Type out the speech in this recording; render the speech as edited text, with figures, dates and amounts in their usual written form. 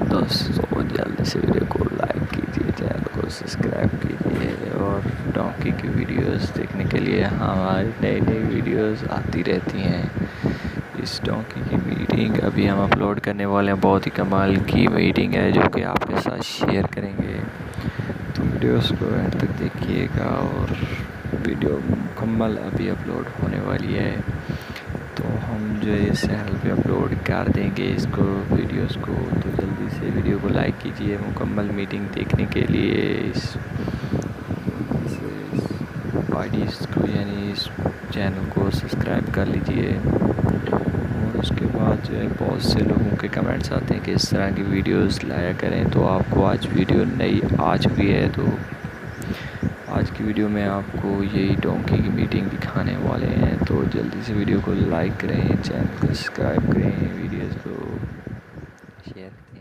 दोस्तों जल्दी से वीडियो को लाइक कीजिए, चैनल को सब्सक्राइब कीजिए और डोंकी की वीडियोस देखने के लिए हमारी नई नई वीडियोस आती रहती हैं। इस डोंकी की मीटिंग अभी हम अपलोड करने वाले हैं। बहुत ही कमाल की मीटिंग है जो कि आपके साथ शेयर करेंगे, तो वीडियोस को एंड तक देखिएगा। और वीडियो मुकम्मल अभी अपलोड होने वाली है, तो हम जो है इस चैनल पे अपलोड कर देंगे इसको वीडियोस को। तो जल्दी से वीडियो को लाइक कीजिए मुकम्मल मीटिंग देखने के लिए। इस आईडीज़ को यानी इस चैनल को सब्सक्राइब कर लीजिए। और उसके बाद जो है बहुत से लोगों के कमेंट्स आते हैं कि इस तरह की वीडियोस लाया करें, तो आपको आज वीडियो नई आ चुकी है। तो आज की वीडियो में आपको यही डोंकी की मीटिंग दिखाने वाले हैं, तो जल्दी से वीडियो को लाइक करें, चैनल को सब्सक्राइब करें, वीडियोस को शेयर करें।